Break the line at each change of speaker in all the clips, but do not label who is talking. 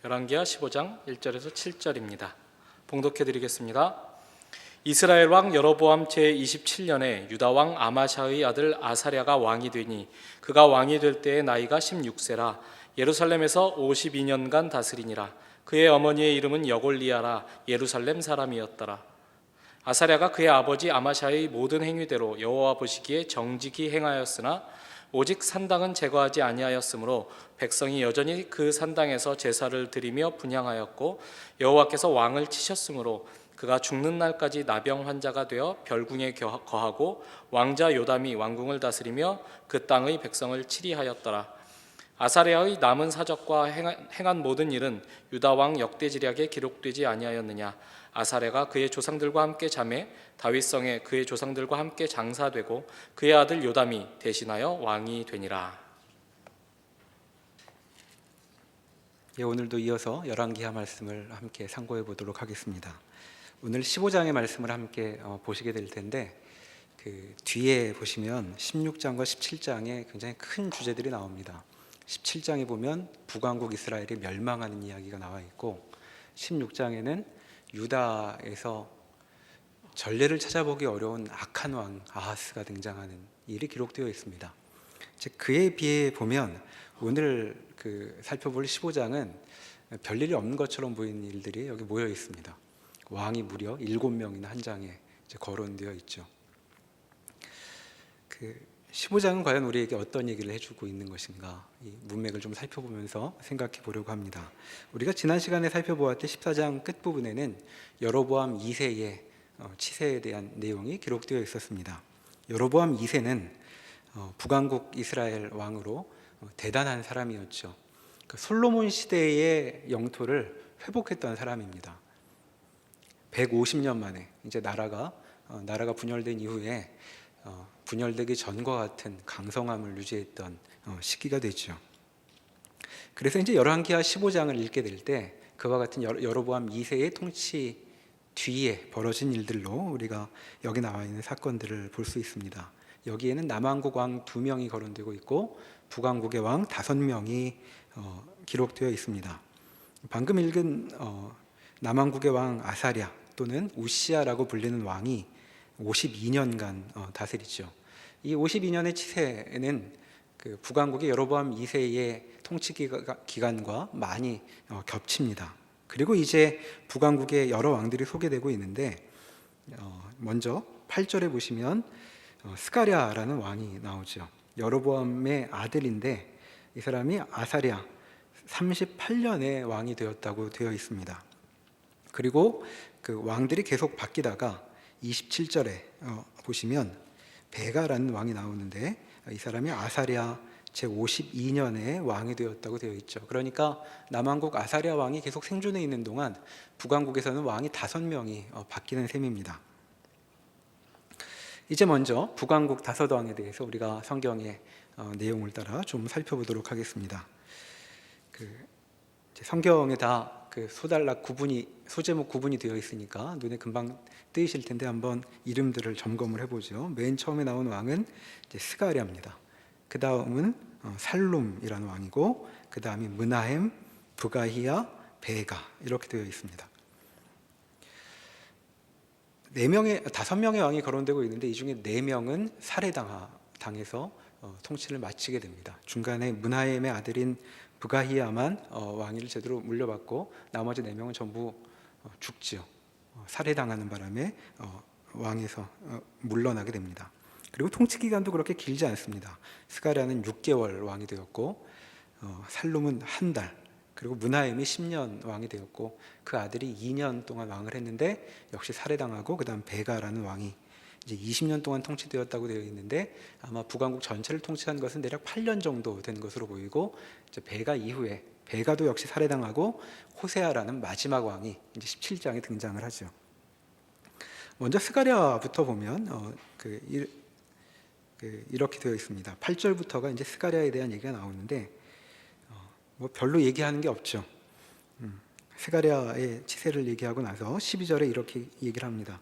열왕기하 15장 1절에서 7절입니다. 봉독해 드리겠습니다. 이스라엘 왕 여로보암 제27년에 유다 왕 아마샤의 아들 아사랴가 왕이 되니 그가 왕이 될 때의 나이가 16세라 예루살렘에서 52년간 다스리니라. 그의 어머니의 이름은 여골리아라 예루살렘 사람이었더라. 아사랴가 그의 아버지 아마샤의 모든 행위대로 여호와 보시기에 정직히 행하였으나 오직 산당은 제거하지 아니하였으므로 백성이 여전히 그 산당에서 제사를 드리며 분향하였고 여호와께서 왕을 치셨으므로 그가 죽는 날까지 나병 환자가 되어 별궁에 거하고 왕자 요담이 왕궁을 다스리며 그 땅의 백성을 치리하였더라. 아사랴의 남은 사적과 행한 모든 일은 유다 왕 역대지략에 기록되지 아니하였느냐. 아사랴가 그의 조상들과 함께 잠에 다윗성에 그의 조상들과 함께 장사되고 그의 아들 요담이 대신하여 왕이 되니라.
오늘도 이어서 열왕기하 말씀을 함께 상고해 보도록 하겠습니다. 오늘 15장의 말씀을 함께 보시게 될 텐데 그 뒤에 보시면 16장과 17장에 굉장히 큰 주제들이 나옵니다. 17장에 보면 북왕국 이스라엘이 멸망하는 이야기가 나와 있고 16장에는 유다에서 전례를 찾아보기 어려운 악한 왕 아하스가 등장하는 일이 기록되어 있습니다. 즉 그에 비해 보면 오늘 살펴볼 15장은 별일이 없는 것처럼 보이는 일들이 여기 모여 있습니다. 왕이 무려 7명이나 한 장에 거론되어 있죠. 15장은 과연 우리에게 어떤 얘기를 해주고 있는 것인가, 이 문맥을 좀 살펴보면서 생각해 보려고 합니다. 우리가 지난 시간에 살펴보았던 14장 끝부분에는 여로보암 2세의 치세에 대한 내용이 기록되어 있었습니다. 여로보암 2세는 북왕국 이스라엘 왕으로 대단한 사람이었죠. 솔로몬 시대의 영토를 회복했던 사람입니다. 150년 만에 이제 나라가 분열된 이후에 분열되기 전과 같은 강성함을 유지했던 시기가 되죠. 그래서 이제 열왕기하 15장을 읽게 될 때 그와 같은 여로보암 2세의 통치 뒤에 벌어진 일들로 우리가 여기 나와 있는 사건들을 볼 수 있습니다. 여기에는 남왕국 왕 2명이 거론되고 있고 북왕국의 왕 5명이 기록되어 있습니다. 방금 읽은 남왕국의 왕 아사랴 또는 우시아라고 불리는 왕이 52년간 다스리죠. 이 52년의 치세는 북왕국의 여로보암 2세의 통치 기간과 많이 겹칩니다. 그리고 이제 북왕국의 여러 왕들이 소개되고 있는데 먼저 8절에 보시면 스가랴라는 왕이 나오죠. 여로보암의 아들인데 이 사람이 아사랴 38년에 왕이 되었다고 되어 있습니다. 그리고 그 왕들이 계속 바뀌다가 27절에 보시면 베가라는 왕이 나오는데 이 사람이 아사랴 제52년에 왕이 되었다고 되어 있죠. 그러니까 남왕국 아사랴 왕이 계속 생존해 있는 동안 북왕국에서는 왕이 5명이 바뀌는 셈입니다. 이제 먼저 북왕국 5왕에 대해서 우리가 성경의 내용을 따라 좀 살펴보도록 하겠습니다. 성경에 다 소단락 소제목 구분이 되어 있으니까 눈에 금방 띄실 텐데 한번 이름들을 점검을 해보죠. 맨 처음에 나온 왕은 스가랴입니다. 그 다음은 살룸이라는 왕이고 그 다음이 므나헴, 브가히야, 베가 이렇게 되어 있습니다. 5명의 왕이 거론되고 있는데 이 중에 4명은 살해당해서 통치를 마치게 됩니다. 중간에 므나헴의 아들인 브가히야만 왕위를 제대로 물려받고 나머지 4명은 전부 죽지요. 살해당하는 바람에 왕에서 물러나게 됩니다. 그리고 통치 기간도 그렇게 길지 않습니다. 스가랴는 6개월 왕이 되었고 살룸은 한 달, 그리고 므나헴이 10년 왕이 되었고 그 아들이 2년 동안 왕을 했는데 역시 살해당하고 그 다음 베가라는 왕이 이제 20년 동안 통치되었다고 되어 있는데 아마 북왕국 전체를 통치한 것은 대략 8년 정도 된 것으로 보이고 이제 베가 이후에 베가도 역시 살해당하고 호세아라는 마지막 왕이 이제 17장에 등장을 하죠. 먼저 스가랴부터 보면 이렇게 되어 있습니다. 8절부터가 이제 스가랴에 대한 얘기가 나오는데 별로 얘기하는 게 없죠. 스가랴의 치세를 얘기하고 나서 12절에 이렇게 얘기를 합니다.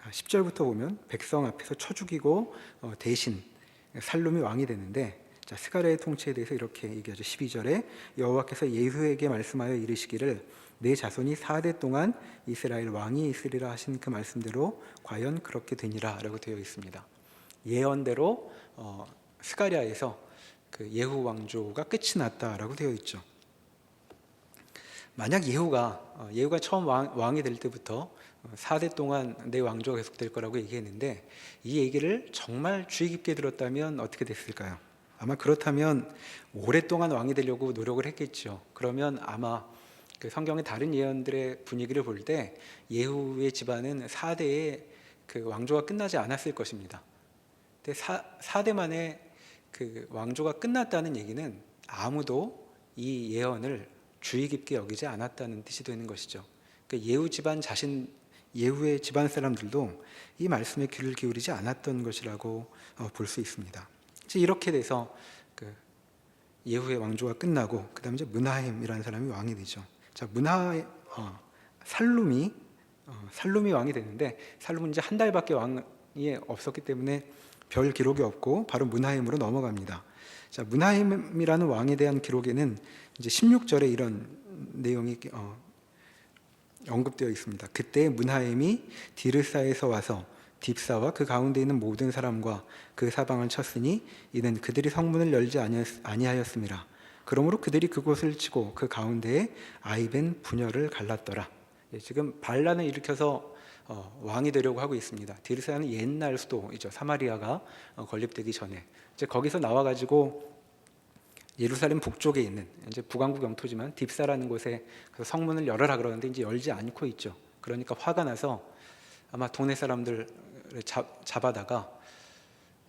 10절부터 보면 백성 앞에서 쳐 죽이고 대신 살룸이 왕이 되는데 자, 스가랴의 통치에 대해서 이렇게 얘기하죠. 12절에 여호와께서 예후에게 말씀하여 이르시기를 내 자손이 4대 동안 이스라엘 왕이 있으리라 하신 그 말씀대로 과연 그렇게 되니라 라고 되어 있습니다. 예언대로 스가랴에서 그 예후 왕조가 끝이 났다라고 되어 있죠. 만약 예후가 처음 왕이 될 때부터 4대 동안 내 왕조가 계속될 거라고 얘기했는데 이 얘기를 정말 주의 깊게 들었다면 어떻게 됐을까요? 아마 그렇다면 오랫동안 왕이 되려고 노력을 했겠죠. 그러면 아마 그 성경의 다른 예언들의 분위기를 볼 때 예후의 집안은 4대의 그 왕조가 끝나지 않았을 것입니다. 근데 4대 만에 그 왕조가 끝났다는 얘기는 아무도 이 예언을 주의 깊게 여기지 않았다는 뜻이 되는 것이죠. 그러니까 예후의 집안 사람들도 이 말씀에 귀를 기울이지 않았던 것이라고 볼 수 있습니다. 이렇게 돼서 그 예후의 왕조가 끝나고 그다음에 이제 므나헴이라는 사람이 왕이 되죠. 자, 살룸이 왕이 되는데 살룸은 이제 한 달밖에 왕이 없었기 때문에 별 기록이 없고 바로 므나헴으로 넘어갑니다. 자, 므나헴이라는 왕에 대한 기록에는 이제 16절에 이런 내용이 언급되어 있습니다. 그때 므나헴이 디르사에서 와서 딥사와 그 가운데 있는 모든 사람과 그 사방을 쳤으니 이는 그들이 성문을 열지 아니하였음이라. 그러므로 그들이 그곳을 치고 그 가운데에 아이벤 분열을 갈랐더라. 지금 반란을 일으켜서 왕이 되려고 하고 있습니다. 디르사는 옛날 수도이죠. 사마리아가 건립되기 전에 이제 거기서 나와가지고 예루살렘 북쪽에 있는 이제 북왕국 영토지만 딥사라는 곳에 성문을 열어라 그러는데 이제 열지 않고 있죠. 그러니까 화가 나서 아마 동네 사람들을 잡아다가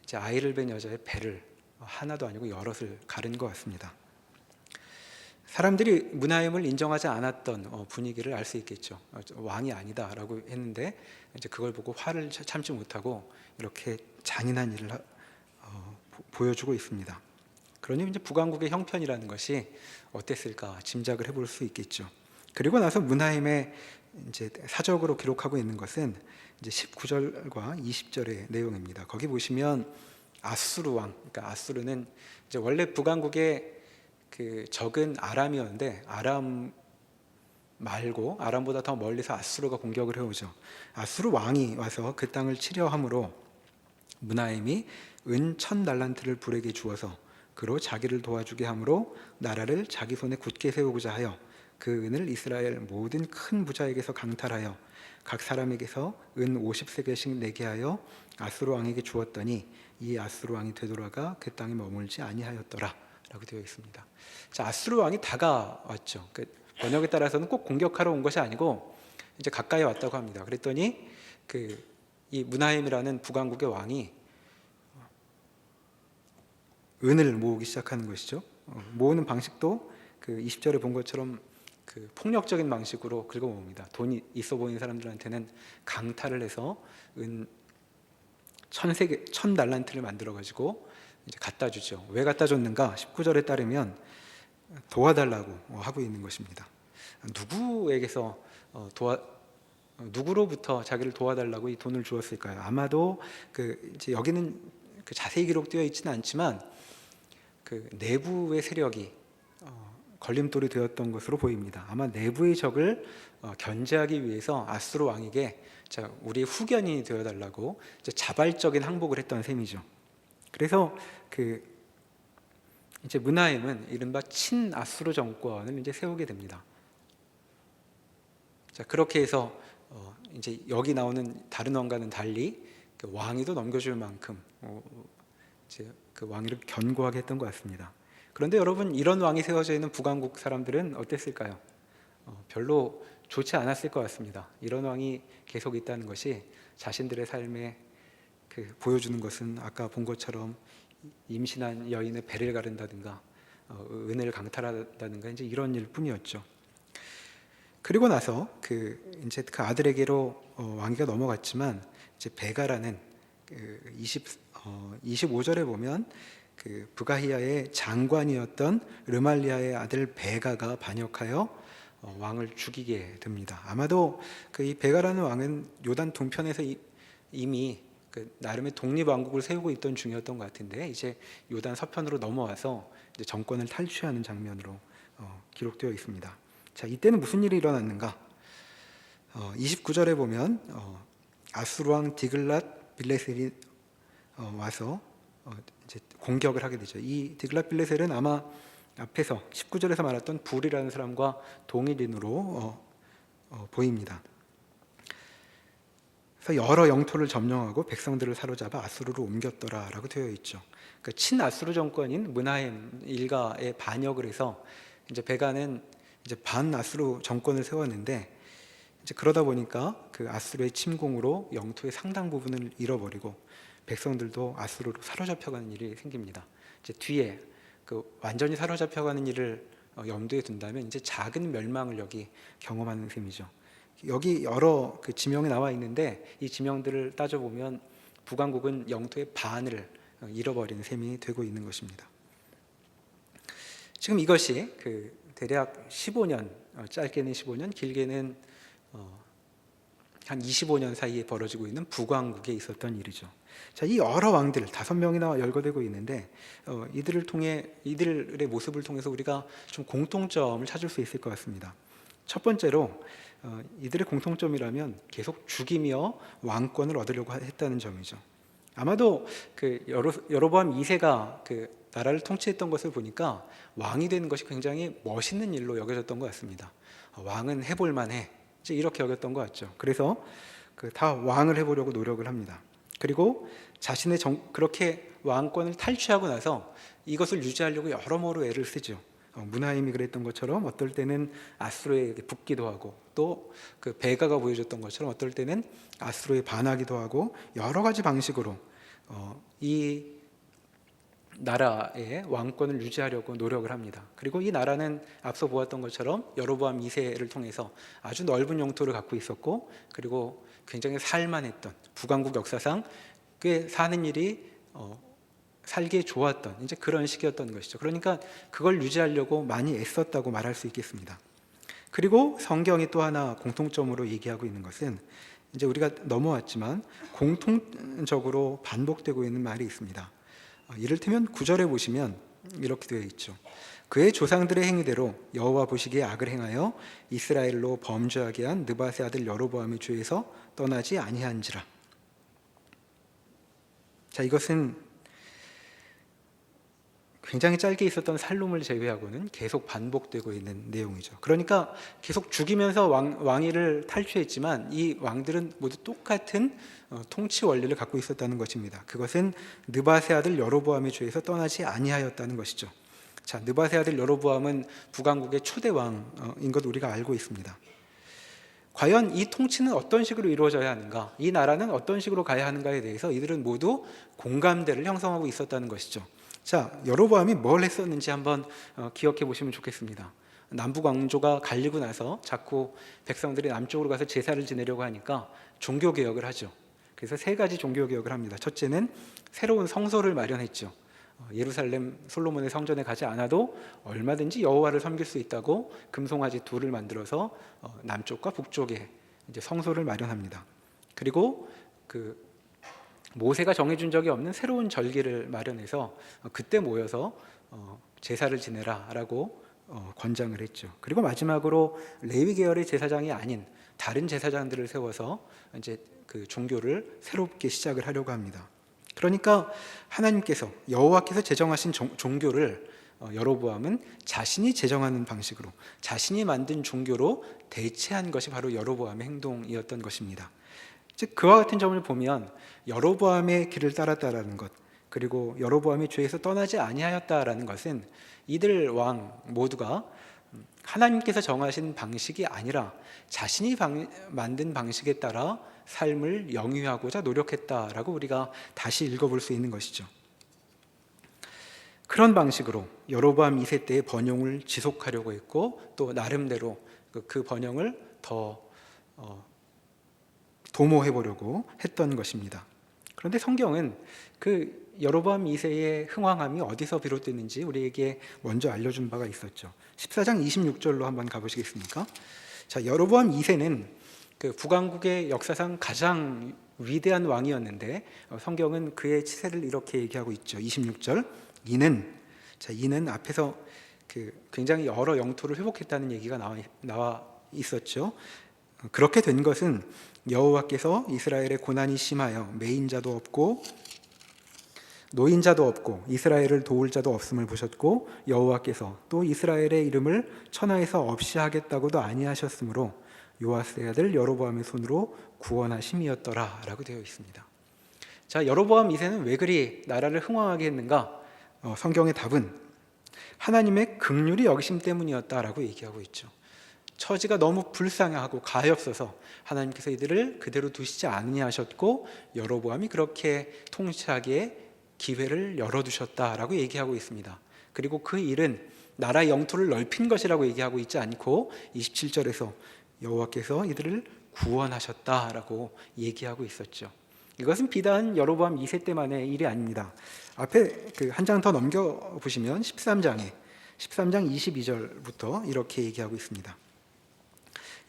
이제 아이를 뵌 여자의 배를 하나도 아니고 여럿을 가른 것 같습니다. 사람들이 므나헴을 인정하지 않았던 분위기를 알 수 있겠죠. 왕이 아니다라고 했는데 이제 그걸 보고 화를 참지 못하고 이렇게 잔인한 일을 보여주고 있습니다. 그러니 이제 북왕국의 형편이라는 것이 어땠을까 짐작을 해볼 수 있겠죠. 그리고 나서 므나헴의 이제 사적으로 기록하고 있는 것은 이제 19절과 20절의 내용입니다. 거기 보시면 아수르 왕, 그러니까 아수르는 이제 원래 북왕국의 그 적은 아람이었는데 아람 말고 아람보다 더 멀리서 아수르가 공격을 해오죠. 아수르 왕이 와서 그 땅을 치려함으로 므나헴이 은 1000달란트를 불에게 주어서 그로 자기를 도와주게 함으로 나라를 자기 손에 굳게 세우고자 하여 그 은을 이스라엘 모든 큰 부자에게서 강탈하여 각 사람에게서 은 50세겔씩 내게 하여 아수르 왕에게 주었더니 이 아수르 왕이 되돌아가 그 땅에 머물지 아니하였더라 라고 되어 있습니다. 자, 아수르 왕이 다가왔죠. 그 번역에 따라서는 꼭 공격하러 온 것이 아니고 이제 가까이 왔다고 합니다. 그랬더니 이 므나헴이라는 북왕국의 왕이 은을 모으기 시작하는 것이죠. 모으는 방식도 그 20절에 본 것처럼 그 폭력적인 방식으로 긁어 모읍니다. 돈이 있어 보이는 사람들한테는 강탈을 해서 은 1000달란트를 만들어 가지고 이제 갖다 주죠. 왜 갖다 줬는가? 19절에 따르면 도와달라고 하고 있는 것입니다. 누구에게서 누구로부터 자기를 도와달라고 이 돈을 주었을까요? 아마도 이제 여기는 자세히 기록되어 있지는 않지만 그 내부의 세력이 걸림돌이 되었던 것으로 보입니다. 아마 내부의 적을 견제하기 위해서 아수르 왕에게 우리의 후견인이 되어달라고 이제 자발적인 항복을 했던 셈이죠. 그래서 이제 므나헴은 이른바 친아수르 정권을 이제 세우게 됩니다. 자, 그렇게 해서 이제 여기 나오는 다른 왕과는 달리 그 왕위도 넘겨줄 만큼 이제 그 왕위를 견고하게 했던 것 같습니다. 그런데 여러분, 이런 왕이 세워져 있는 북왕국 사람들은 어땠을까요? 별로 좋지 않았을 것 같습니다. 이런 왕이 계속 있다는 것이 자신들의 삶에 보여주는 것은 아까 본 것처럼 임신한 여인의 배를 가른다든가 은혜를 강탈한다든가 이제 이런 일뿐이었죠. 그리고 나서 이제 그 아들에게로 왕위가 넘어갔지만 이제 베가라는 25절에 보면 부가히야의 장관이었던 르말리아의 아들 베가가 반역하여 왕을 죽이게 됩니다. 아마도 이 베가라는 왕은 요단 동편에서 이미 그 나름의 독립 왕국을 세우고 있던 중이었던 것 같은데 이제 요단 서편으로 넘어와서 이제 정권을 탈취하는 장면으로 기록되어 있습니다. 자, 이때는 무슨 일이 일어났는가? 29절에 보면 아수르 왕 디글랏 빌레셀이 와서 이제 공격을 하게 되죠. 이 디글랏 빌레셀은 아마 앞에서 19절에서 말했던 불이라는 사람과 동일인으로 보입니다. 그래서 여러 영토를 점령하고 백성들을 사로잡아 아수르로 옮겼더라라고 되어 있죠. 그러니까 친아수르 정권인 므나헴 일가에 반역을 해서 이제 베가는 이제 반아수르 정권을 세웠는데 이제 그러다 보니까 그 아수르의 침공으로 영토의 상당 부분을 잃어버리고 백성들도 아수르로 사로잡혀가는 일이 생깁니다. 이제 뒤에 그 완전히 사로잡혀가는 일을 염두에 둔다면 이제 작은 멸망을 여기 경험하는 셈이죠. 여기 여러 그 지명이 나와 있는데 이 지명들을 따져보면 북왕국은 영토의 반을 잃어버린 셈이 되고 있는 것입니다. 지금 이것이 그 대략 15년, 짧게는 15년, 길게는 한 25년 사이에 벌어지고 있는 북왕국에 있었던 일이죠. 자, 이 여러 왕들 5명이나 열거되고 있는데 이들을 통해 이들의 모습을 통해서 우리가 좀 공통점을 찾을 수 있을 것 같습니다. 첫 번째로 이들의 공통점이라면 계속 죽이며 왕권을 얻으려고 했다는 점이죠. 아마도 그 여로보암 2세가 그 나라를 통치했던 것을 보니까 왕이 되는 것이 굉장히 멋있는 일로 여겨졌던 것 같습니다. 왕은 해볼 만해, 이제 이렇게 여겼던 것 같죠. 그래서 다 왕을 해보려고 노력을 합니다. 그리고 자신의 그렇게 왕권을 탈취하고 나서 이것을 유지하려고 여러모로 애를 쓰죠. 므나헴이 그랬던 것처럼 어떨 때는 아수르에 붙기도 하고 또 그 베가가 보여줬던 것처럼 어떨 때는 아수르에 반하기도 하고 여러 가지 방식으로 이 나라의 왕권을 유지하려고 노력을 합니다. 그리고 이 나라는 앞서 보았던 것처럼 여로보암 2세를 통해서 아주 넓은 영토를 갖고 있었고 그리고 굉장히 살만했던 북왕국 역사상 꽤 사는 일이 살기에 좋았던 이제 그런 시기였던 것이죠. 그러니까 그걸 유지하려고 많이 애썼다고 말할 수 있겠습니다. 그리고 성경이 또 하나 공통점으로 얘기하고 있는 것은 이제 우리가 넘어왔지만 공통적으로 반복되고 있는 말이 있습니다. 이를테면 9절에 보시면 이렇게 되어 있죠. 그의 조상들의 행위대로 여호와 보시기에 악을 행하여 이스라엘로 범죄하게 한 느밧의 아들 여로보암의 죄에서 떠나지 아니한지라. 자, 이것은 굉장히 짧게 있었던 살룸을 제외하고는 계속 반복되고 있는 내용이죠. 그러니까 계속 죽이면서 왕위를 탈취했지만 이 왕들은 모두 똑같은 통치 원리를 갖고 있었다는 것입니다. 그것은 느밧의 아들 여로보암의 죄에서 떠나지 아니하였다는 것이죠. 자, 느밧의 아들 여로보암은 북왕국의 초대 왕인 것 우리가 알고 있습니다. 과연 이 통치는 어떤 식으로 이루어져야 하는가, 이 나라는 어떤 식으로 가야 하는가에 대해서 이들은 모두 공감대를 형성하고 있었다는 것이죠. 자, 여로보암이 뭘 했었는지 한번 기억해 보시면 좋겠습니다. 남북 왕조가 갈리고 나서 자꾸 백성들이 남쪽으로 가서 제사를 지내려고 하니까 종교 개혁을 하죠. 그래서 3가지 종교 개혁을 합니다. 첫째는 새로운 성소를 마련했죠. 예루살렘 솔로몬의 성전에 가지 않아도 얼마든지 여호와를 섬길 수 있다고 금송아지 2를 만들어서 남쪽과 북쪽에 이제 성소를 마련합니다. 그리고 그 모세가 정해준 적이 없는 새로운 절기를 마련해서 그때 모여서 제사를 지내라라고 권장을 했죠. 그리고 마지막으로 레위 계열의 제사장이 아닌 다른 제사장들을 세워서 이제 그 종교를 새롭게 시작을 하려고 합니다. 그러니까 하나님께서 여호와께서 제정하신 종교를 여로보암은 자신이 제정하는 방식으로 자신이 만든 종교로 대체한 것이 바로 여로보암의 행동이었던 것입니다. 즉 그와 같은 점을 보면 여로보암의 길을 따랐다라는 것, 그리고 여로보암의 죄에서 떠나지 아니하였다라는 것은 이들 왕 모두가 하나님께서 정하신 방식이 아니라 자신이 만든 방식에 따라 삶을 영위하고자 노력했다라고 우리가 다시 읽어볼 수 있는 것이죠. 그런 방식으로 여로보암 2세 때의 번영을 지속하려고 했고 또 나름대로 그 번영을 더 도모해 보려고 했던 것입니다. 그런데 성경은 그 여로보암 2세의 흥왕함이 어디서 비롯됐는지 우리에게 먼저 알려준 바가 있었죠. 14장 26절로 한번 가보시겠습니까? 자, 여로보암 2세는 그 북왕국의 역사상 가장 위대한 왕이었는데 성경은 그의 치세를 이렇게 얘기하고 있죠. 26절 이는 앞에서 굉장히 여러 영토를 회복했다는 얘기가 나와 있었죠. 그렇게 된 것은 여호와께서 이스라엘의 고난이 심하여 매인자도 없고 노인자도 없고 이스라엘을 도울 자도 없음을 보셨고 여호와께서 또 이스라엘의 이름을 천하에서 없이 하겠다고도 아니하셨으므로 요아스의 아들 여로보암의 손으로 구원하심이었더라 라고 되어 있습니다. 자, 여로보암 2세는 왜 그리 나라를 흥왕하게 했는가? 성경의 답은 하나님의 긍휼히 여기심 때문이었다라고 얘기하고 있죠. 처지가 너무 불쌍하고 가엾어서 하나님께서 이들을 그대로 두시지 아니하셨고 여로보암이 그렇게 통치하기에 기회를 열어두셨다라고 얘기하고 있습니다. 그리고 그 일은 나라의 영토를 넓힌 것이라고 얘기하고 있지 않고 27절에서 여호와께서 이들을 구원하셨다라고 얘기하고 있었죠. 이것은 비단 여로보암 2세 때만의 일이 아닙니다. 앞에 한 장 더 넘겨보시면 13장 22절부터 이렇게 얘기하고 있습니다.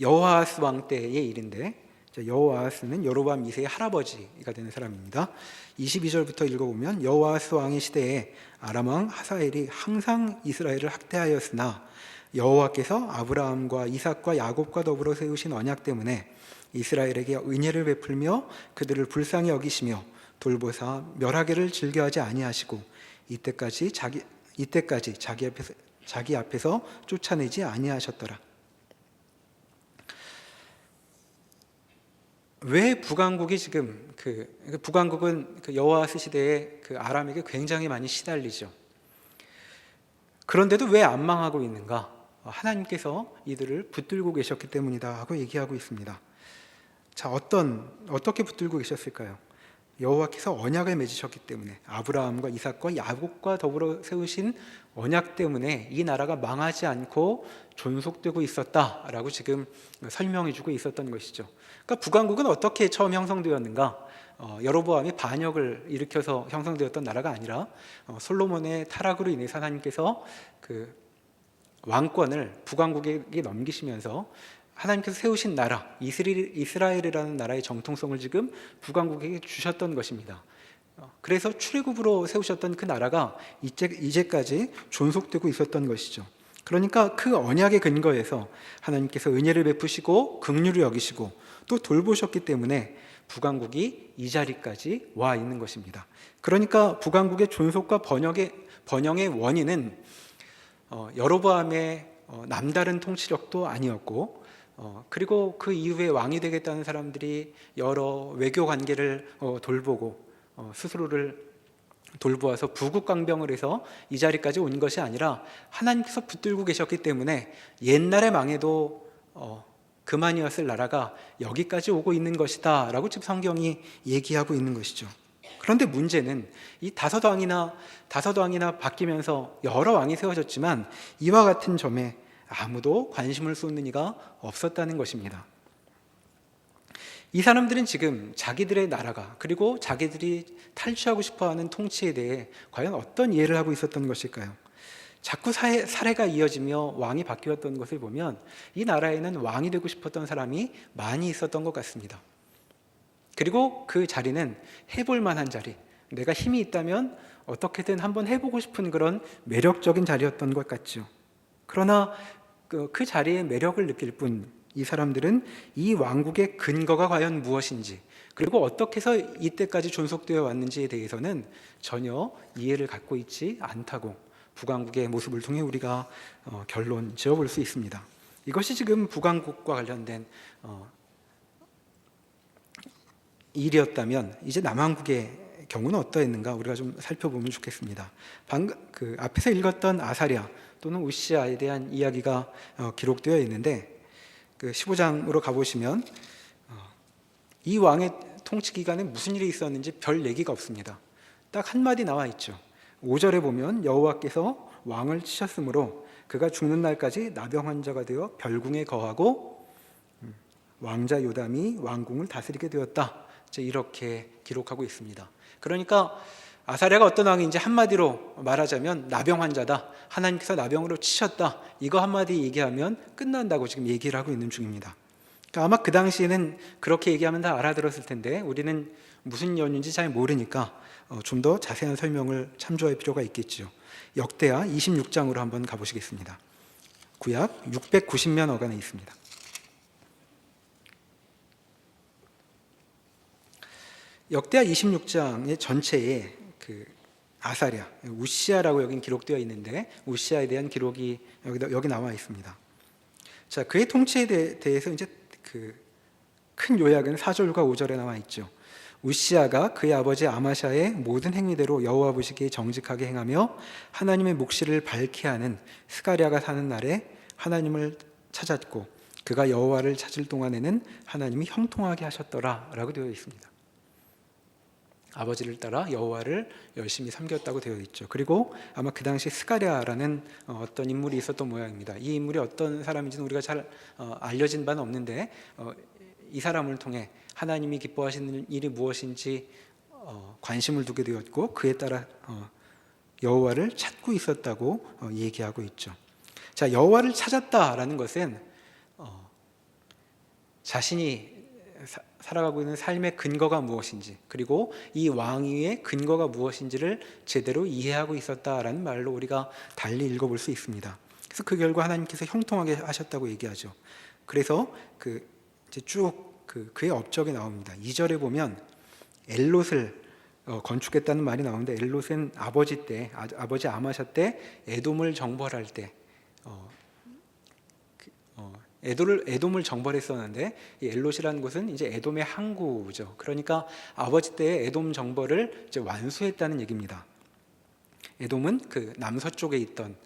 여호아하스 왕 때의 일인데, 여호아하스는 여로보암 2세의 할아버지가 되는 사람입니다. 22절부터 읽어보면 여호아하스 왕의 시대에 아람 왕 하사엘이 항상 이스라엘을 학대하였으나 여호와께서 아브라함과 이삭과 야곱과 더불어 세우신 언약 때문에 이스라엘에게 은혜를 베풀며 그들을 불쌍히 여기시며 돌보사 멸하기를 즐겨하지 아니하시고 이때까지 자기 앞에서 쫓아내지 아니하셨더라. 왜 북왕국이 지금 북왕국은 여호아하스 시대에 아람에게 굉장히 많이 시달리죠. 그런데도 왜 안 망하고 있는가? 하나님께서 이들을 붙들고 계셨기 때문이다 하고 얘기하고 있습니다. 자, 어떻게 붙들고 계셨을까요? 여호와께서 언약을 맺으셨기 때문에, 아브라함과 이삭과 야곱과 더불어 세우신 언약 때문에 이 나라가 망하지 않고 존속되고 있었다라고 지금 설명해주고 있었던 것이죠. 그러니까 북왕국은 어떻게 처음 형성되었는가? 여로보암이 반역을 일으켜서 형성되었던 나라가 아니라 솔로몬의 타락으로 인해서 하나님께서 왕권을 북왕국에게 넘기시면서 하나님께서 세우신 나라 이스라엘이라는 나라의 정통성을 지금 북왕국에게 주셨던 것입니다. 그래서 출애굽으로 세우셨던 그 나라가 이제까지 존속되고 있었던 것이죠. 그러니까 그 언약의 근거에서 하나님께서 은혜를 베푸시고 긍휼히 여기시고 또 돌보셨기 때문에 북왕국이 이 자리까지 와 있는 것입니다. 그러니까 북왕국의 존속과 번영의 원인은 여로보암의 남다른 통치력도 아니었고, 그리고 그 이후에 왕이 되겠다는 사람들이 여러 외교 관계를 돌보고 스스로를 돌보아서 부국강병을 해서 이 자리까지 온 것이 아니라 하나님께서 붙들고 계셨기 때문에 옛날에 망해도 그만이었을 나라가 여기까지 오고 있는 것이다 라고 지금 성경이 얘기하고 있는 것이죠. 그런데 문제는 이 다섯 왕이나 바뀌면서 여러 왕이 세워졌지만 이와 같은 점에 아무도 관심을 쏟는 이가 없었다는 것입니다. 이 사람들은 지금 자기들의 나라가, 그리고 자기들이 탈취하고 싶어하는 통치에 대해 과연 어떤 이해를 하고 있었던 것일까요? 자꾸 사례가 이어지며 왕이 바뀌었던 것을 보면 이 나라에는 왕이 되고 싶었던 사람이 많이 있었던 것 같습니다. 그리고 그 자리는 해볼 만한 자리, 내가 힘이 있다면 어떻게든 한번 해보고 싶은 그런 매력적인 자리였던 것 같죠. 그러나 그 자리의 매력을 느낄 뿐 이 사람들은 이 왕국의 근거가 과연 무엇인지, 그리고 어떻게 해서 이때까지 존속되어 왔는지에 대해서는 전혀 이해를 갖고 있지 않다고 북왕국의 모습을 통해 우리가 결론 지어볼 수 있습니다. 이것이 지금 북왕국과 관련된 일이었다면 이제 남왕국의 경우는 어떠했는가 우리가 좀 살펴보면 좋겠습니다. 앞에서 읽었던 아사랴 또는 우시아에 대한 이야기가 기록되어 있는데 15장으로 가보시면 이 왕의 통치 기간에 무슨 일이 있었는지 별 얘기가 없습니다. 딱 한마디 나와 있죠. 5절에 보면 여호와께서 왕을 치셨으므로 그가 죽는 날까지 나병 환자가 되어 별궁에 거하고 왕자 요담이 왕궁을 다스리게 되었다. 이렇게 기록하고 있습니다. 그러니까 아사랴가 어떤 왕인지 한마디로 말하자면 나병 환자다, 하나님께서 나병으로 치셨다, 이거 한마디 얘기하면 끝난다고 지금 얘기를 하고 있는 중입니다. 그러니까 아마 그 당시에는 그렇게 얘기하면 다 알아들었을 텐데 우리는 무슨 연유인지 잘 모르니까 좀 더 자세한 설명을 참조할 필요가 있겠죠. 역대하 26장으로 한번 가보시겠습니다. 구약 690면 어간에 있습니다. 역대하 26장의 전체에 그 아사랴, 우시아라고 여기 기록되어 있는데 우시아에 대한 기록이 여기 나와 있습니다. 자, 그의 통치에 대해서 이제 그 큰 요약은 4절과 5절에 나와 있죠. 우시아가 그의 아버지 아마샤의 모든 행위대로 여호와 보시기에 정직하게 행하며 하나님의 묵시를 밝게 하는 스가랴가 사는 날에 하나님을 찾았고 그가 여호와를 찾을 동안에는 하나님이 형통하게 하셨더라라고 되어 있습니다. 아버지를 따라 여호와를 열심히 섬겼다고 되어 있죠. 그리고 아마 그 당시 스가랴라는 어떤 인물이 있었던 모양입니다. 이 인물이 어떤 사람인지는 우리가 잘 알려진 바는 없는데 이 사람을 통해 하나님이 기뻐하시는 일이 무엇인지 관심을 두게 되었고 그에 따라 여호와를 찾고 있었다고 얘기하고 있죠. 자, 여호와를 찾았다라는 것은 자신이 살아가고 있는 삶의 근거가 무엇인지 그리고 이 왕위의 근거가 무엇인지를 제대로 이해하고 있었다라는 말로 우리가 달리 읽어볼 수 있습니다. 그래서 그 결과 하나님께서 형통하게 하셨다고 얘기하죠. 그래서 이제 쭉 그의 업적이 나옵니다. 2절에 보면 엘롯을 건축했다는 말이 나오는데 엘롯은 아버지 아마샤 때 에돔을 정벌할 때 에돔을 정벌했었는데 이 엘롯이라는 곳은 이제 에돔의 항구죠. 그러니까 아버지 때의 에돔 정벌을 이제 완수했다는 얘기입니다. 에돔은 그 남서쪽에 있던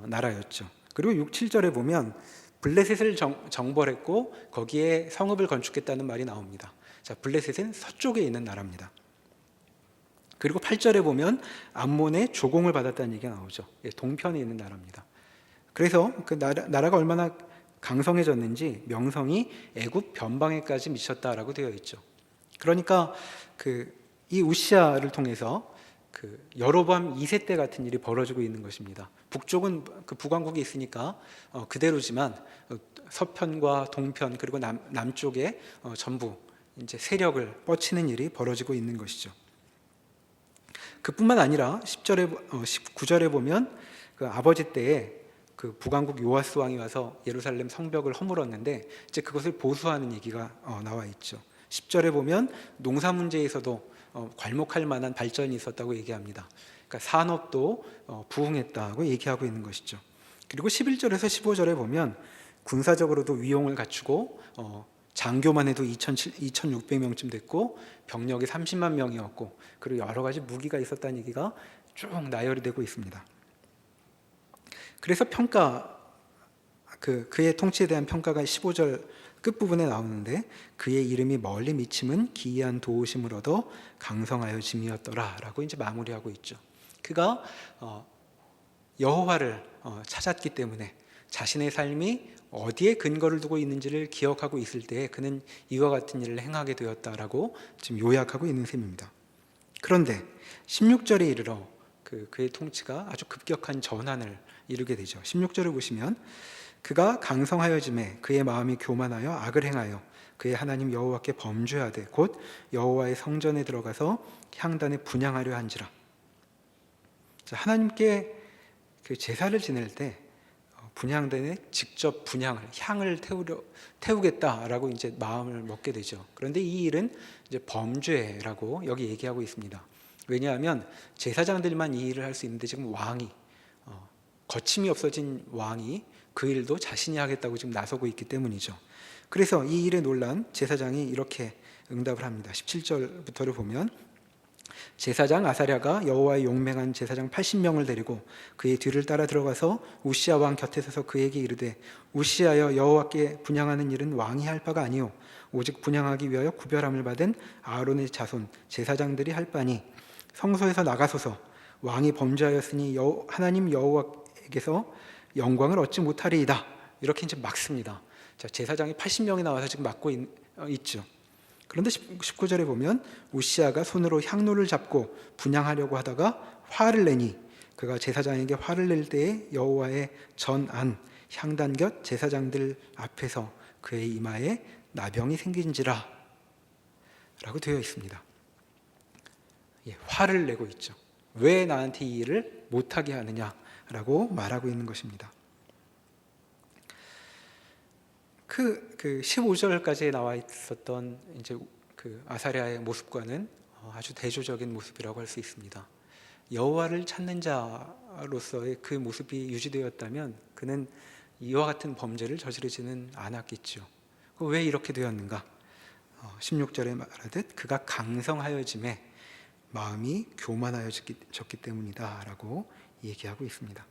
나라였죠. 그리고 6, 7절에 보면 블레셋을 정벌했고 거기에 성읍을 건축했다는 말이 나옵니다. 자, 블레셋은 서쪽에 있는 나라입니다. 그리고 8절에 보면 암몬의 조공을 받았다는 얘기가 나오죠. 동편에 있는 나라입니다. 그래서 그 나라가 얼마나 강성해졌는지 명성이 애굽 변방에까지 미쳤다라고 되어 있죠. 그러니까 이 우시아를 통해서 여로보암 2세 때 같은 일이 벌어지고 있는 것입니다. 북쪽은 북왕국이 있으니까 그대로지만 서편과 동편 그리고 남쪽에 전부 이제 세력을 뻗치는 일이 벌어지고 있는 것이죠. 그뿐만 아니라 19절에 보면 그 아버지 때에 그 북왕국 요아스 왕이 와서 예루살렘 성벽을 허물었는데 이제 그것을 보수하는 얘기가 나와 있죠. 10절에 보면 농사 문제에서도 괄목할 만한 발전이 있었다고 얘기합니다. 그러니까 산업도 부흥했다고 얘기하고 있는 것이죠. 그리고 11절에서 15절에 보면 군사적으로도 위용을 갖추고 장교만 해도 2,600명쯤 됐고 병력이 30만 명이었고 그리고 여러 가지 무기가 있었다는 얘기가 쭉 나열이 되고 있습니다. 그래서 그의 통치에 대한 평가가 15절 끝부분에 나오는데 그의 이름이 멀리 미침은 기이한 도우심을 얻어 강성하여 짐이었더라 라고 이제 마무리하고 있죠. 그가 여호와를 찾았기 때문에 자신의 삶이 어디에 근거를 두고 있는지를 기억하고 있을 때 그는 이와 같은 일을 행하게 되었다라고 지금 요약하고 있는 셈입니다. 그런데 16절에 이르러 그의 통치가 아주 급격한 전환을 이루게 되죠. 16절을 보시면 그가 강성하여짐에 그의 마음이 교만하여 악을 행하여 그의 하나님 여호와께 범죄하되 곧 여호와의 성전에 들어가서 향단에 분향하려 한지라. 자, 하나님께 그 제사를 지낼 때 분향단에 직접 향을 태우겠다라고 이제 마음을 먹게 되죠. 그런데 이 일은 이제 범죄라고 여기 얘기하고 있습니다. 왜냐하면 제사장들만 이 일을 할 수 있는데 지금 왕이 거침이 없어진 왕이 그 일도 자신이 하겠다고 지금 나서고 있기 때문이죠. 그래서 이 일에 놀란 제사장이 이렇게 응답을 합니다. 17절부터를 보면 제사장 아사랴가 여호와의 용맹한 제사장 80명을 데리고 그의 뒤를 따라 들어가서 우시아 왕 곁에 서서 그에게 이르되 우시아여 여호와께 분향하는 일은 왕이 할 바가 아니요 오직 분향하기 위하여 구별함을 받은 아론의 자손 제사장들이 할 바니 성소에서 나가소서 왕이 범죄하였으니 하나님 여호와에게서 영광을 얻지 못하리이다. 이렇게 이제 막습니다. 자, 제사장이 80명이 나와서 지금 막고 있죠. 그런데 19절에 보면 우시아가 손으로 향로를 잡고 분향하려고 하다가 화를 내니 그가 제사장에게 화를 낼 때에 여호와의 전안 향단 곁 제사장들 앞에서 그의 이마에 나병이 생긴지라 라고 되어 있습니다. 화를 내고 있죠. 왜 나한테 이 일을 못하게 하느냐라고 말하고 있는 것입니다. 그 15절까지 나와 있었던 이제 그 아사랴의 모습과는 아주 대조적인 모습이라고 할 수 있습니다. 여호와를 찾는 자로서의 그 모습이 유지되었다면 그는 이와 같은 범죄를 저지르지는 않았겠죠. 왜 이렇게 되었는가? 16절에 말하듯 그가 강성하여짐에 마음이 교만하여졌기 때문이다 라고 얘기하고 있습니다.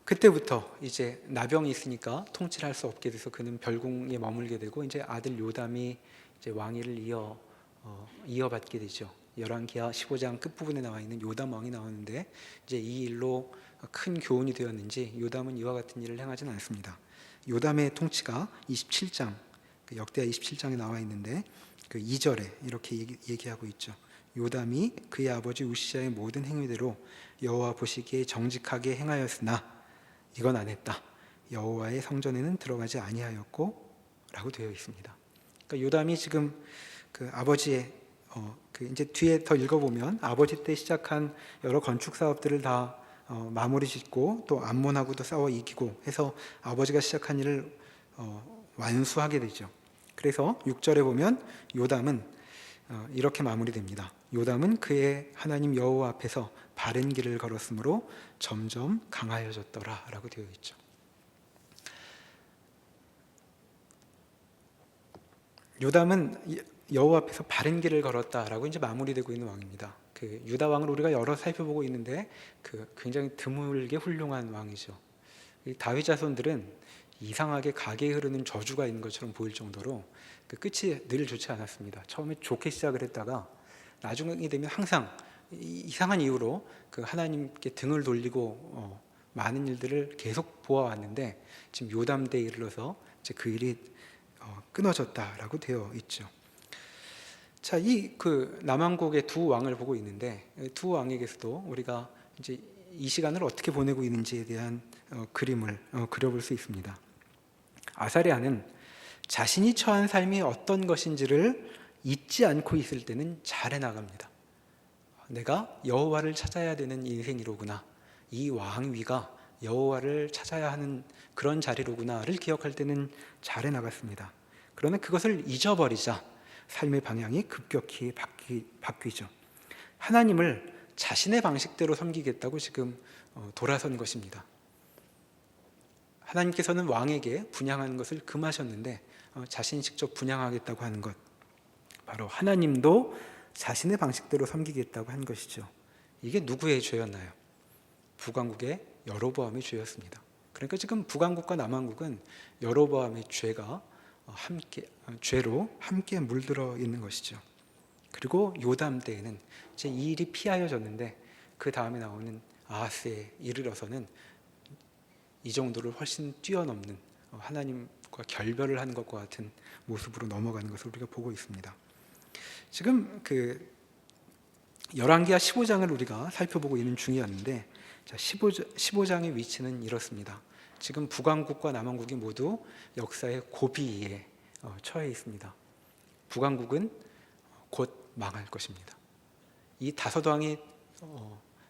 그때부터 이제 나병이 있으니까 통치를 할 수 없게 돼서 그는 별궁에 머물게 되고 이제 아들 요담이 이제 왕위를 이어받게 되죠. 열왕기하 15장 끝부분에 나와 있는 요담 왕이 나오는데 이제 이 일로 큰 교훈이 되었는지 요담은 이와 같은 일을 행하지는 않습니다. 요담의 통치가 27장 역대하 27장에 나와 있는데 그 2절에 이렇게 얘기하고 있죠. 요담이 그의 아버지 우시아의 모든 행위대로 여호와 보시기에 정직하게 행하였으나 이건 안 했다. 여호와의 성전에는 들어가지 아니하였고 라고 되어 있습니다. 그러니까 요담이 지금 그 아버지의 이제 뒤에 더 읽어보면 아버지 때 시작한 여러 건축 사업들을 다 마무리 짓고 또 암몬하고도 싸워 이기고 해서 아버지가 시작한 일을 완수하게 되죠. 그래서 6절에 보면 요담은 이렇게 마무리됩니다. 요담은 그의 하나님 여호와 앞에서 바른 길을 걸었으므로 점점 강하여졌더라 라고 되어 있죠. 요담은 여호와 앞에서 바른 길을 걸었다라고 이제 마무리되고 있는 왕입니다. 그 유다 왕을 우리가 여러 살펴보고 있는데 그 굉장히 드물게 훌륭한 왕이죠. 이 다윗 자손들은 이상하게 가게에 흐르는 저주가 있는 것처럼 보일 정도로 그 끝이 늘 좋지 않았습니다. 처음에 좋게 시작을 했다가 나중에 되면 항상 이상한 이유로 그 하나님께 등을 돌리고 많은 일들을 계속 보아왔는데 지금 요담 때에 이르러서 이제 그 일이 끊어졌다라고 되어 있죠. 자, 이 그 남왕국의 두 왕을 보고 있는데 두 왕에게서도 우리가 이제 이 시간을 어떻게 보내고 있는지에 대한 그림을 그려볼 수 있습니다. 아사랴는 자신이 처한 삶이 어떤 것인지를 잊지 않고 있을 때는 잘해 나갑니다. 내가 여호와를 찾아야 되는 인생이로구나. 이 왕위가 여호와를 찾아야 하는 그런 자리로구나를 기억할 때는 잘해 나갔습니다. 그러나 그것을 잊어버리자 삶의 방향이 급격히 바뀌죠. 하나님을 자신의 방식대로 섬기겠다고 지금 돌아선 것입니다. 하나님께서는 왕에게 분향하는 것을 금하셨는데 자신이 직접 분향하겠다고 하는 것, 바로 하나님도 자신의 방식대로 섬기겠다고 한 것이죠. 이게 누구의 죄였나요? 북왕국의 여로보암의 죄였습니다. 그러니까 지금 북왕국과 남왕국은 여로보암의 죄로 함께 물들어 있는 것이죠. 그리고 요담 때에는 이제 이 일이 피하여졌는데 그 다음에 나오는 아하스에 이르러서는 이 정도를 훨씬 뛰어넘는 하나님과 결별을 한 것과 같은 모습으로 넘어가는 것을 우리가 보고 있습니다. 지금 그 열왕기하 15장을 우리가 살펴보고 있는 중이었는데 15장의 위치는 이렇습니다. 지금 북왕국과 남왕국이 모두 역사의 고비에 처해 있습니다. 북왕국은 곧 망할 것입니다. 이 다섯 왕이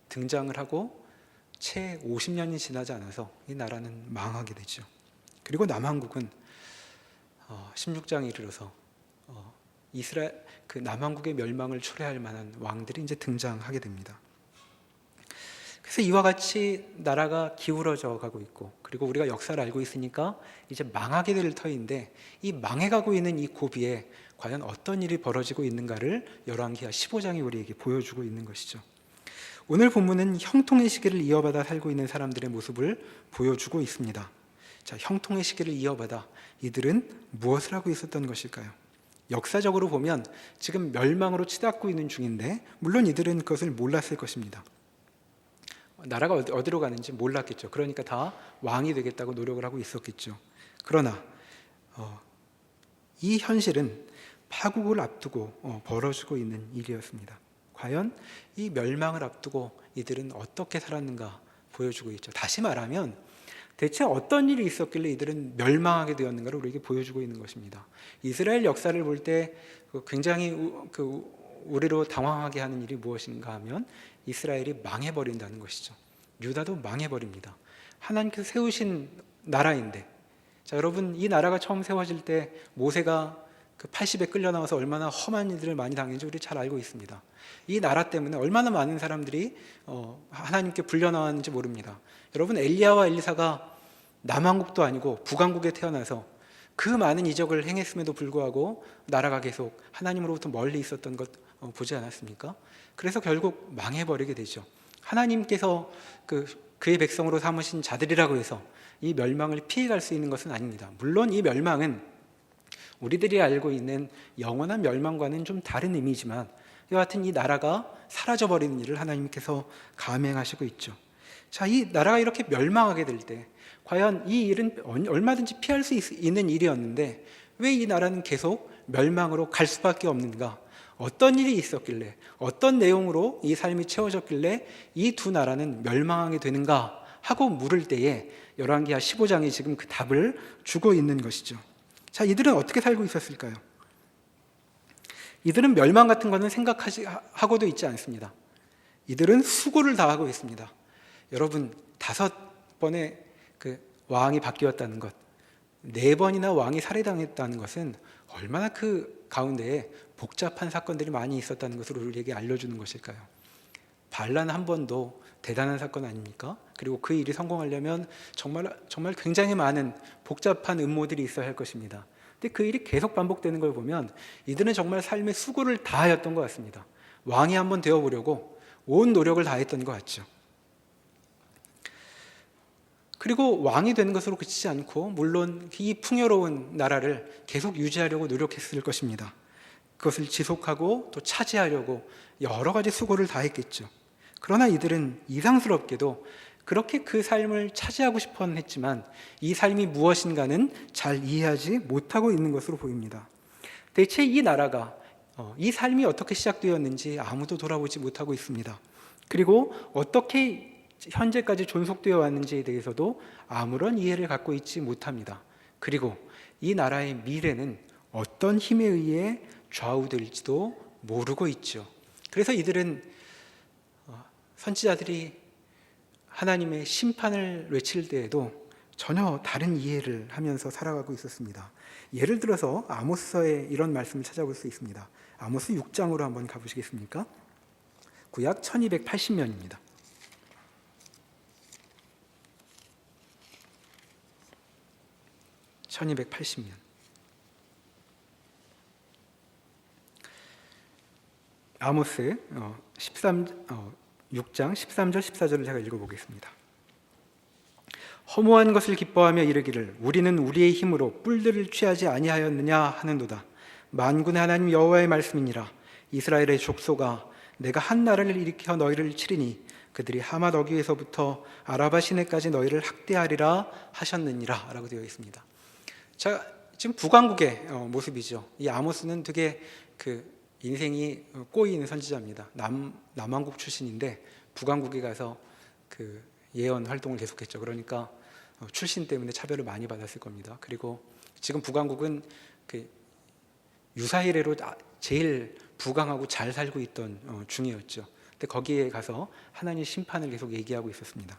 등장을 하고 채 50년이 지나지 않아서 이 나라는 망하게 되죠. 그리고 남왕국은 16장에 이르러서 그 남왕국의 멸망을 초래할 만한 왕들이 이제 등장하게 됩니다. 그래서 이와 같이 나라가 기울어져 가고 있고, 그리고 우리가 역사를 알고 있으니까 이제 망하게 될 터인데 이 망해가고 있는 이 고비에 과연 어떤 일이 벌어지고 있는가를 열왕기하 15장이 우리에게 보여주고 있는 것이죠. 오늘 본문은 형통의 시기를 이어받아 살고 있는 사람들의 모습을 보여주고 있습니다. 자, 형통의 시기를 이어받아 이들은 무엇을 하고 있었던 것일까요? 역사적으로 보면 지금 멸망으로 치닫고 있는 중인데 물론 이들은 그것을 몰랐을 것입니다. 나라가 어디로 가는지 몰랐겠죠. 그러니까 다 왕이 되겠다고 노력을 하고 있었겠죠. 그러나 이 현실은 파국을 앞두고 벌어지고 있는 일이었습니다. 과연 이 멸망을 앞두고 이들은 어떻게 살았는가 보여주고 있죠. 다시 말하면 대체 어떤 일이 있었길래 이들은 멸망하게 되었는가를 우리에게 보여주고 있는 것입니다. 이스라엘 역사를 볼 때 굉장히 우리로 당황하게 하는 일이 무엇인가 하면 이스라엘이 망해버린다는 것이죠. 유다도 망해버립니다. 하나님께서 세우신 나라인데, 자 여러분, 이 나라가 처음 세워질 때 모세가 그 80에 끌려 나와서 얼마나 험한 일들을 많이 당했는지 우리 잘 알고 있습니다. 이 나라 때문에 얼마나 많은 사람들이 하나님께 불려 나왔는지 모릅니다. 여러분, 엘리야와 엘리사가 남왕국도 아니고 북왕국에 태어나서 그 많은 이적을 행했음에도 불구하고 나라가 계속 하나님으로부터 멀리 있었던 것 보지 않았습니까? 그래서 결국 망해버리게 되죠. 하나님께서 그의 백성으로 삼으신 자들이라고 해서 이 멸망을 피해갈 수 있는 것은 아닙니다. 물론 이 멸망은 우리들이 알고 있는 영원한 멸망과는 좀 다른 의미지만 여하튼 이 나라가 사라져버리는 일을 하나님께서 감행하시고 있죠. 자, 이 나라가 이렇게 멸망하게 될 때 과연 이 일은 얼마든지 피할 수 있는 일이었는데 왜 이 나라는 계속 멸망으로 갈 수밖에 없는가? 어떤 일이 있었길래, 어떤 내용으로 이 삶이 채워졌길래 이 두 나라는 멸망하게 되는가 하고 물을 때에 열왕기하 15장이 지금 그 답을 주고 있는 것이죠. 자, 이들은 어떻게 살고 있었을까요? 이들은 멸망 같은 것은 생각하고도 있지 않습니다. 이들은 수고를 다하고 있습니다. 여러분, 5번의 그 왕이 바뀌었다는 것, 4번이나 왕이 살해당했다는 것은 얼마나 그 가운데에 복잡한 사건들이 많이 있었다는 것을 우리에게 알려주는 것일까요? 반란 한 번도 대단한 사건 아닙니까? 그리고 그 일이 성공하려면 정말 굉장히 많은 복잡한 음모들이 있어야 할 것입니다. 근데 그 일이 계속 반복되는 걸 보면 이들은 정말 삶의 수고를 다하였던 것 같습니다. 왕이 한번 되어보려고 온 노력을 다했던 것 같죠. 그리고 왕이 되는 것으로 그치지 않고 물론 이 풍요로운 나라를 계속 유지하려고 노력했을 것입니다. 그것을 지속하고 또 차지하려고 여러 가지 수고를 다했겠죠. 그러나 이들은 이상스럽게도 그렇게 그 삶을 차지하고 싶어는 했지만 이 삶이 무엇인가는 잘 이해하지 못하고 있는 것으로 보입니다. 대체 이 나라가 이 삶이 어떻게 시작되었는지 아무도 돌아보지 못하고 있습니다. 그리고 어떻게 현재까지 존속되어 왔는지에 대해서도 아무런 이해를 갖고 있지 못합니다. 그리고 이 나라의 미래는 어떤 힘에 의해 좌우될지도 모르고 있죠. 그래서 이들은 선지자들이 하나님의 심판을 외칠 때에도 전혀 다른 이해를 하면서 살아가고 있었습니다. 예를 들어서 아모스서에 이런 말씀을 찾아볼 수 있습니다. 아모스 6장으로 한번 가보시겠습니까? 구약 1280년입니다. (1280년) 아모스 6장 13절 14절을 제가 읽어보겠습니다. 허무한 것을 기뻐하며 이르기를 우리는 우리의 힘으로 뿔들을 취하지 아니하였느냐 하는도다. 만군의 하나님 여호와의 말씀이니라. 이스라엘의 족속아, 내가 한 나라를 일으켜 너희를 치리니 그들이 하맛 어귀에서부터 아라바 시내까지 너희를 학대하리라 하셨느니라 라고 되어 있습니다. 자, 지금 북왕국의 모습이죠. 이 아모스는 되게 인생이 꼬이는 선지자입니다. 남왕국 출신인데 북왕국에 가서 예언 활동을 계속했죠. 그러니까 출신 때문에 차별을 많이 받았을 겁니다. 그리고 지금 북왕국은 유사 이래로 제일 부강하고 잘 살고 있던 중이었죠. 근데 거기에 가서 하나님의 심판을 계속 얘기하고 있었습니다.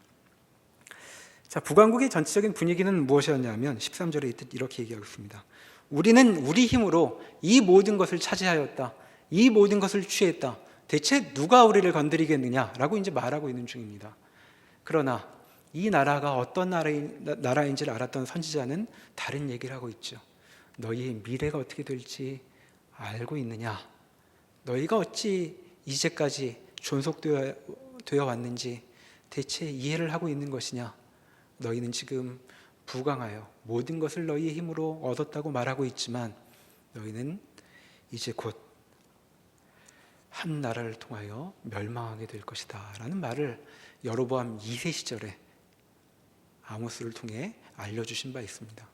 자, 북왕국의 전체적인 분위기는 무엇이었냐면 13절에 이렇게 얘기하고 있습니다. 우리는 우리 힘으로 이 모든 것을 차지하였다. 이 모든 것을 취했다. 대체 누가 우리를 건드리겠느냐라고 이제 말하고 있는 중입니다. 그러나 이 나라가 어떤 나라인지를 알았던 선지자는 다른 얘기를 하고 있죠. 너희의 미래가 어떻게 될지 알고 있느냐? 너희가 어찌 이제까지 존속되어 왔는지 대체 이해를 하고 있는 것이냐? 너희는 지금 부강하여 모든 것을 너희의 힘으로 얻었다고 말하고 있지만 너희는 이제 곧 한 나라를 통하여 멸망하게 될 것이다 라는 말을 여로보암 2세 시절에 아모스를 통해 알려주신 바 있습니다.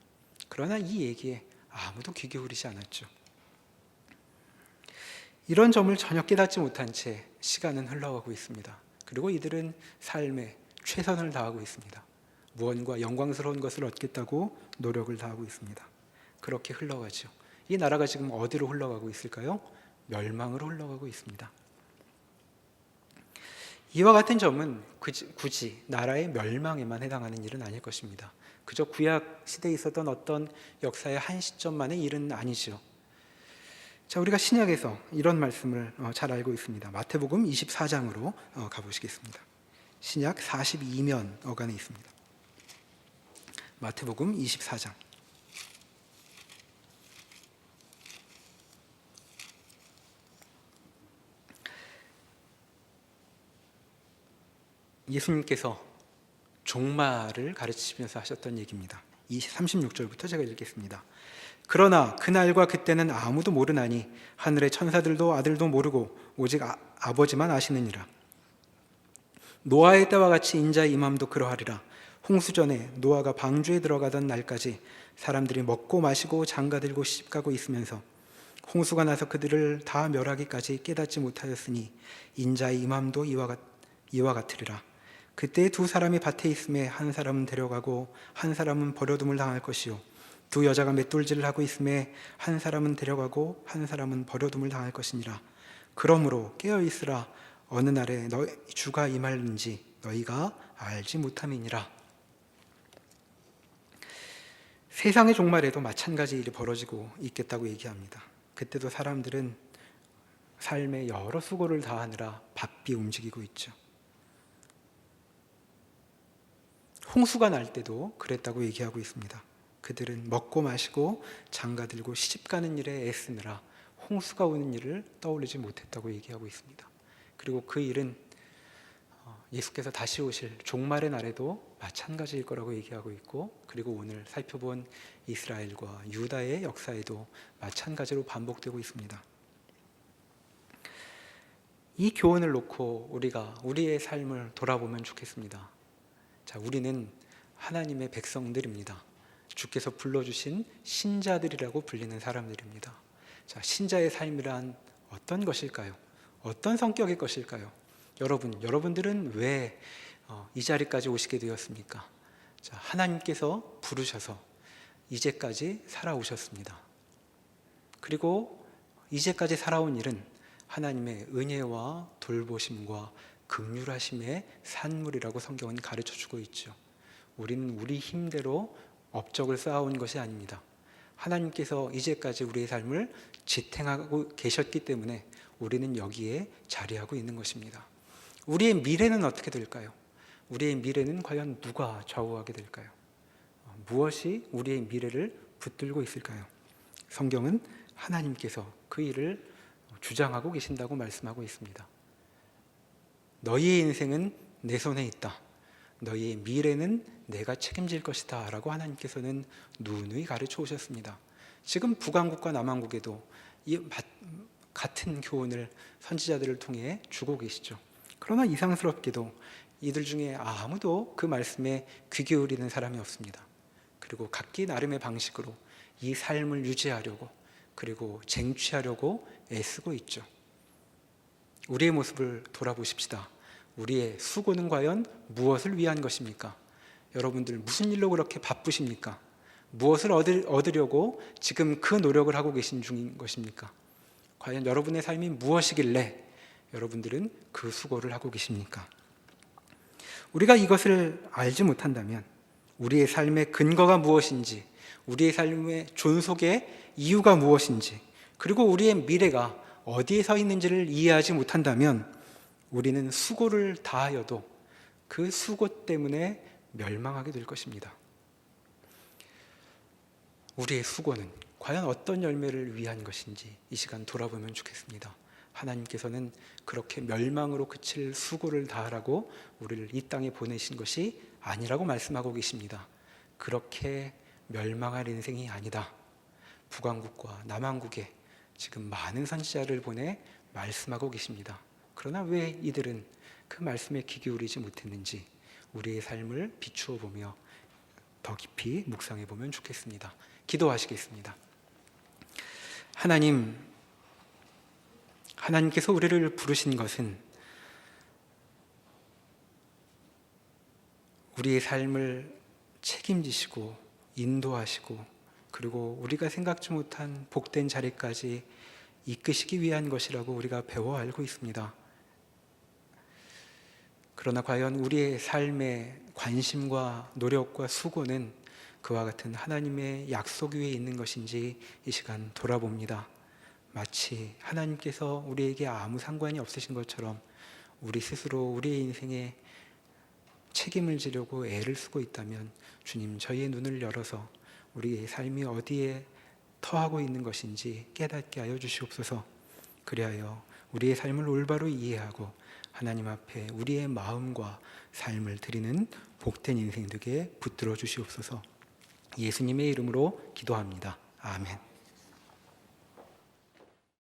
그러나 이 얘기에 아무도 귀 기울이지 않았죠. 이런 점을 전혀 깨닫지 못한 채 시간은 흘러가고 있습니다. 그리고 이들은 삶에 최선을 다하고 있습니다. 무언가 영광스러운 것을 얻겠다고 노력을 다하고 있습니다. 그렇게 흘러가죠. 이 나라가 지금 어디로 흘러가고 있을까요? 멸망으로 흘러가고 있습니다. 이와 같은 점은 굳이 나라의 멸망에만 해당하는 일은 아닐 것입니다. 그저 구약 시대에 있었던 어떤 역사의 한 시점만의 일은 아니죠. 자, 우리가 신약에서 이런 말씀을 잘 알고 있습니다. 마태복음 24장으로 가보시겠습니다. 신약 42면 어간에 있습니다. 마태복음 24장. 예수님께서 종말을 가르치시면서 하셨던 얘기입니다. 36절부터 제가 읽겠습니다. 그러나 그날과 그때는 아무도 모르나니 하늘의 천사들도 아들도 모르고 오직 아버지만 아시느니라. 노아의 때와 같이 인자의 임함도 그러하리라. 홍수전에 노아가 방주에 들어가던 날까지 사람들이 먹고 마시고 장가들고 시집가고 있으면서 홍수가 나서 그들을 다 멸하기까지 깨닫지 못하였으니 인자의 임함도 이와 같으리라. 그때 두 사람이 밭에 있음에 한 사람은 데려가고 한 사람은 버려둠을 당할 것이요 두 여자가 맷돌질을 하고 있음에 한 사람은 데려가고 한 사람은 버려둠을 당할 것이니라. 그러므로 깨어있으라. 어느 날에 너희 주가 임할는지 너희가 알지 못함이니라. 세상의 종말에도 마찬가지 일이 벌어지고 있겠다고 얘기합니다. 그때도 사람들은 삶의 여러 수고를 다하느라 바삐 움직이고 있죠. 홍수가 날 때도 그랬다고 얘기하고 있습니다. 그들은 먹고 마시고 장가들고 시집가는 일에 애쓰느라 홍수가 오는 일을 떠올리지 못했다고 얘기하고 있습니다. 그리고 그 일은 예수께서 다시 오실 종말의 날에도 마찬가지일 거라고 얘기하고 있고, 그리고 오늘 살펴본 이스라엘과 유다의 역사에도 마찬가지로 반복되고 있습니다. 이 교훈을 놓고 우리가 우리의 삶을 돌아보면 좋겠습니다. 자, 우리는 하나님의 백성들입니다. 주께서 불러주신 신자들이라고 불리는 사람들입니다. 자, 신자의 삶이란 어떤 것일까요? 어떤 성격의 것일까요? 여러분들은 왜 이 자리까지 오시게 되었습니까? 자, 하나님께서 부르셔서 이제까지 살아오셨습니다. 그리고 이제까지 살아온 일은 하나님의 은혜와 돌보심과 긍휼하심의 산물이라고 성경은 가르쳐주고 있죠. 우리는 우리 힘대로 업적을 쌓아온 것이 아닙니다. 하나님께서 이제까지 우리의 삶을 지탱하고 계셨기 때문에 우리는 여기에 자리하고 있는 것입니다. 우리의 미래는 어떻게 될까요? 우리의 미래는 과연 누가 좌우하게 될까요? 무엇이 우리의 미래를 붙들고 있을까요? 성경은 하나님께서 그 일을 주장하고 계신다고 말씀하고 있습니다. 너희의 인생은 내 손에 있다. 너희의 미래는 내가 책임질 것이다 라고 하나님께서는 누누이 가르쳐 오셨습니다. 지금 북왕국과 남왕국에도 이 같은 교훈을 선지자들을 통해 주고 계시죠. 그러나 이상스럽게도 이들 중에 아무도 그 말씀에 귀 기울이는 사람이 없습니다. 그리고 각기 나름의 방식으로 이 삶을 유지하려고, 그리고 쟁취하려고 애쓰고 있죠. 우리의 모습을 돌아보십시다. 우리의 수고는 과연 무엇을 위한 것입니까? 여러분들 무슨 일로 그렇게 바쁘십니까? 무엇을 얻으려고 지금 그 노력을 하고 계신 중인 것입니까? 과연 여러분의 삶이 무엇이길래 여러분들은 그 수고를 하고 계십니까? 우리가 이것을 알지 못한다면 우리의 삶의 근거가 무엇인지, 우리의 삶의 존속의 이유가 무엇인지, 그리고 우리의 미래가 어디에 서 있는지를 이해하지 못한다면 우리는 수고를 다하여도 그 수고 때문에 멸망하게 될 것입니다. 우리의 수고는 과연 어떤 열매를 위한 것인지 이 시간 돌아보면 좋겠습니다. 하나님께서는 그렇게 멸망으로 그칠 수고를 다하라고 우리를 이 땅에 보내신 것이 아니라고 말씀하고 계십니다. 그렇게 멸망할 인생이 아니다. 북왕국과 남왕국에 지금 많은 선지자를 보내 말씀하고 계십니다. 그러나 왜 이들은 그 말씀에 귀 기울이지 못했는지 우리의 삶을 비추어 보며 더 깊이 묵상해 보면 좋겠습니다. 기도하시겠습니다. 하나님께서 우리를 부르신 것은 우리의 삶을 책임지시고 인도하시고 그리고 우리가 생각지 못한 복된 자리까지 이끄시기 위한 것이라고 우리가 배워 알고 있습니다. 그러나 과연 우리의 삶의 관심과 노력과 수고는 그와 같은 하나님의 약속 위에 있는 것인지 이 시간 돌아봅니다. 마치 하나님께서 우리에게 아무 상관이 없으신 것처럼 우리 스스로 우리의 인생에 책임을 지려고 애를 쓰고 있다면 주님, 저희의 눈을 열어서 우리의 삶이 어디에 터하고 있는 것인지 깨닫게 하여 주시옵소서. 그리하여 우리의 삶을 올바로 이해하고 하나님 앞에 우리의 마음과 삶을 드리는 복된 인생 되게 붙들어 주시옵소서. 예수님의 이름으로 기도합니다. 아멘.